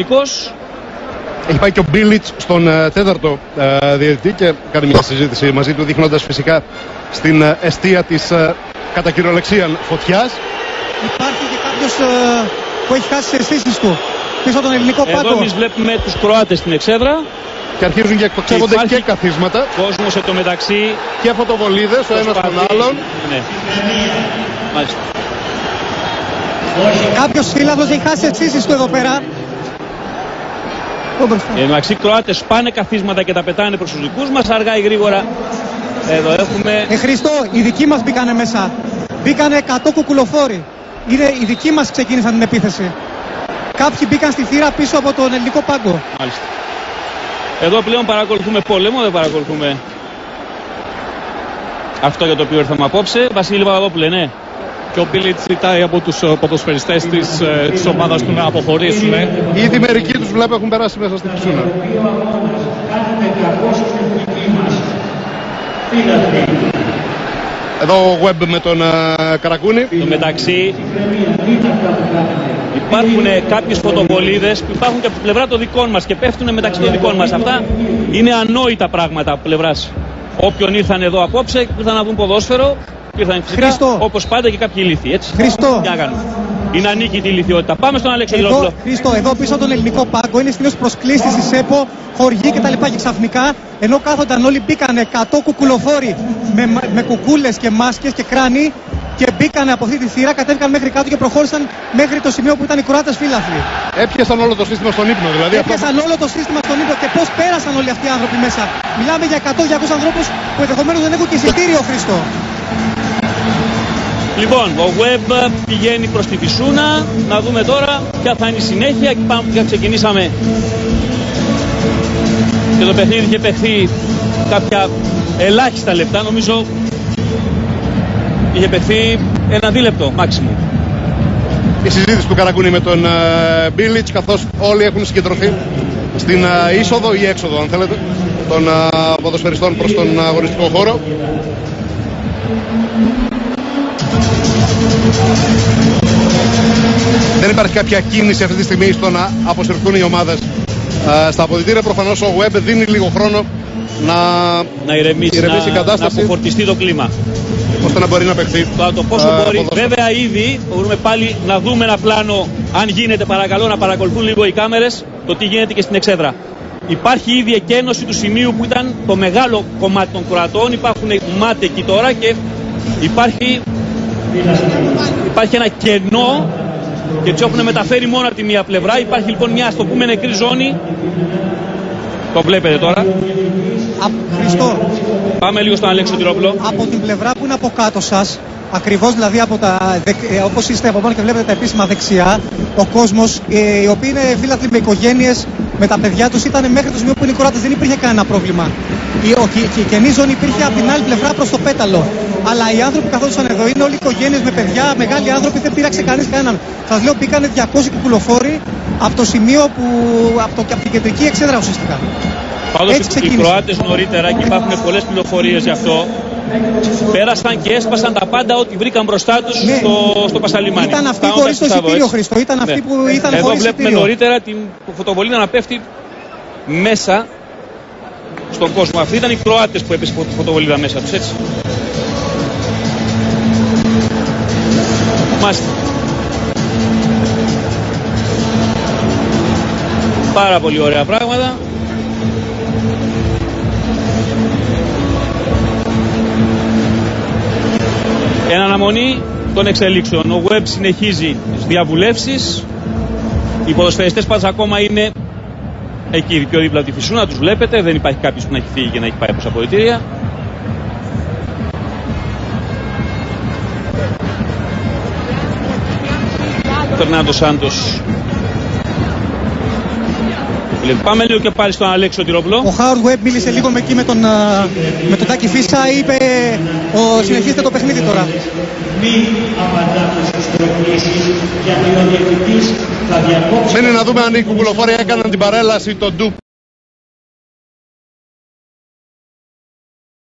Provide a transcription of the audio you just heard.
Νίκος. Έχει πάει και ο Μπίλιτς στον τέταρτο διαιτητή και κάνει μια συζήτηση μαζί του, δείχνοντας φυσικά στην εστία της κατά κυριολεξία φωτιάς. Υπάρχει και κάποιος που έχει χάσει τις αισθήσεις του πίσω από τον ελληνικό πάγκο. Εδώ εμείς βλέπουμε τους Κροάτες στην εξέδρα. Και αρχίζουν και εκτοξεύονται και καθίσματα. Κόσμος μεταξύ. Και φωτοβολίδες ο ένας τον άλλον. Ναι. Μάλιστα. Κάποιος φίλαθλος έχει χάσει τις αισθήσεις του εδώ πέρα. Εντάξει, οι Κροάτες πάνε καθίσματα και τα πετάνε προς τους δικούς μας, αργά ή γρήγορα. Εδώ έχουμε... Χριστό, οι δικοί μας μπήκανε μέσα. Μπήκανε 100 κουκουλοφόροι. Είναι οι δικοί μας ξεκίνησαν την επίθεση. Κάποιοι μπήκαν στη θύρα πίσω από τον ελληνικό πάγκο. Μάλιστα. Εδώ πλέον παρακολουθούμε πόλεμο, δεν παρακολουθούμε αυτό για το οποίο ήρθαμε απόψε. Βασίλη Παπαδόπουλε, ναι. Και ο Μπίλιτς ζητάει από τους ποδοσφαιριστές της ομάδας του να αποχωρήσουν. Ήδη μερικοί τους βλέπω έχουν περάσει μέσα στην πισούνα. Εδώ ο Webb με τον Καρακούνη. Στο μεταξύ υπάρχουν κάποιες φωτοβολίδες που υπάρχουν και από την πλευρά των δικών μας και πέφτουν μεταξύ των δικών μας. Αυτά είναι ανόητα πράγματα από πλευράς όποιον ήρθαν εδώ απόψε, ήρθαν να δουν ποδόσφαιρο. Ήρθαν φυσικά όπως πάντα και κάποιοι ηλίθιοι, έτσι. Χριστό. Είναι ανίκητη η ηλικιότητα. Πάμε στον Αλέξανδρο. Χριστό, εδώ πίσω από τον ελληνικό πάγκο είναι συνήθως προσκλήσεις της ΕΠΟ, χορηγοί κτλ. Και ξαφνικά, ενώ κάθονταν όλοι, μπήκαν 100 κουκουλοφόροι με κουκούλες και μάσκες και κράνη και μπήκαν από αυτή τη θύρα, κατέβηκαν μέχρι κάτω και προχώρησαν μέχρι το σημείο που ήταν οι Κροάτες φίλαθλοι. Έπιασαν όλο το σύστημα στον ύπνο, δηλαδή. Έπιασαν όλο το σύστημα στον ύπνο και πώς πέρασαν όλοι αυτοί οι άνθρωποι μέσα. Μιλάμε για 100-200 ανθρώπους που ενδεχομένως δεν έχουν και εισιτήριο, Χριστό. Λοιπόν, ο Webb πηγαίνει προς τη φυσούνα. Να δούμε τώρα ποια θα είναι η συνέχεια. Και πάμε που ξεκινήσαμε. Και το παιχνίδι είχε παιχθεί κάποια ελάχιστα λεπτά. Νομίζω είχε παιχθεί ένα δίλεπτο μάξιμο. Η συζήτηση του Καρακούνη με τον Μπίλιτς, καθώς όλοι έχουν συγκεντρωθεί στην είσοδο ή έξοδο, αν θέλετε, των ποδοσφαιριστών προς τον αγωνιστικό χώρο. Δεν υπάρχει κάποια κίνηση αυτή τη στιγμή στο να αποσυρθούν οι ομάδες στα αποδυτήρια. Προφανώς ο Webb δίνει λίγο χρόνο να ηρεμήσει η κατάσταση, να αποφορτιστεί το κλίμα, ώστε να μπορεί να παιχθεί. Το πόσο μπορεί. Βέβαια ήδη μπορούμε πάλι να δούμε ένα πλάνο, αν γίνεται παρακαλώ να παρακολουθούν λίγο οι κάμερες, το τι γίνεται και στην εξέδρα. Υπάρχει ήδη εκένωση του σημείου που ήταν το μεγάλο κομμάτι των Κροατών. Υπάρχουν μάτι εκεί τώρα και υπάρχει ένα κενό και έτσι έχουν μεταφέρει μόνο από τη μία πλευρά. Υπάρχει λοιπόν μια, ας το πούμε, νεκρή ζώνη. Το βλέπετε τώρα. Χριστό. Πάμε λίγο στον Αλέξη Τυρόπουλο. Από την πλευρά που είναι από κάτω σας, ακριβώς δηλαδή από όπως είστε από πάνω και βλέπετε τα επίσημα δεξιά, ο κόσμος, οι οποίοι είναι φίλαθλοι με οικογένειες, με τα παιδιά τους, ήταν μέχρι το σημείο που είναι οι Κροάτες, δεν υπήρχε κανένα πρόβλημα. Η κενή ζώνη υπήρχε από την άλλη πλευρά προς το πέταλο. Αλλά οι άνθρωποι που καθόντουσαν εδώ είναι όλοι οικογένειες με παιδιά, μεγάλοι άνθρωποι, δεν πήραξε κανείς κανέναν. Σας λέω, μπήκανε 200 κουκουλοφόροι από το σημείο από την κεντρική εξέδρα ουσιαστικά. Πάντως οι Κροάτες νωρίτερα, και υπάρχουν πολλές πληροφορίες γι' αυτό, πέρασαν και έσπασαν τα πάντα ό,τι βρήκαν μπροστά τους στο Πασαλιμάνι. Ήταν αυτοί χωρίς το εισιτήριο, Χριστό. Ήταν αυτοί που ήταν χωρίς εισιτήριο. Εδώ βλέπουμε νωρίτερα την φωτοβολίδα να πέφτει μέσα στον κόσμο. Αυτοί ήταν οι Κροάτες που έπεσε τη φωτοβολίδα μέσα τους, έτσι. Μάλιστα. Πάρα πολύ ωραία πράγματα. Εν αναμονή των εξελίξεων. Ο Webb συνεχίζει τις διαβουλεύσεις. Οι ποδοσφαιριστές πάντως ακόμα είναι εκεί πιο δίπλα από τη φυσούνα. Τους βλέπετε. Δεν υπάρχει κάποιος που να έχει φύγει και να έχει πάει προς αποδυτήρια. Φερνάντο Σάντος. Πάμε λίγο και πάλι στον Αλέξο Τυρόπουλο. Ο Χάουρντ Webb μίλησε λίγο με εκεί με τον Τάκη Φίσα. Είπε συνεχίστε το παιχνίδι τώρα. Μένει να δούμε αν οι κουκουλοφόροι έκαναν την παρέλαση, τον ντου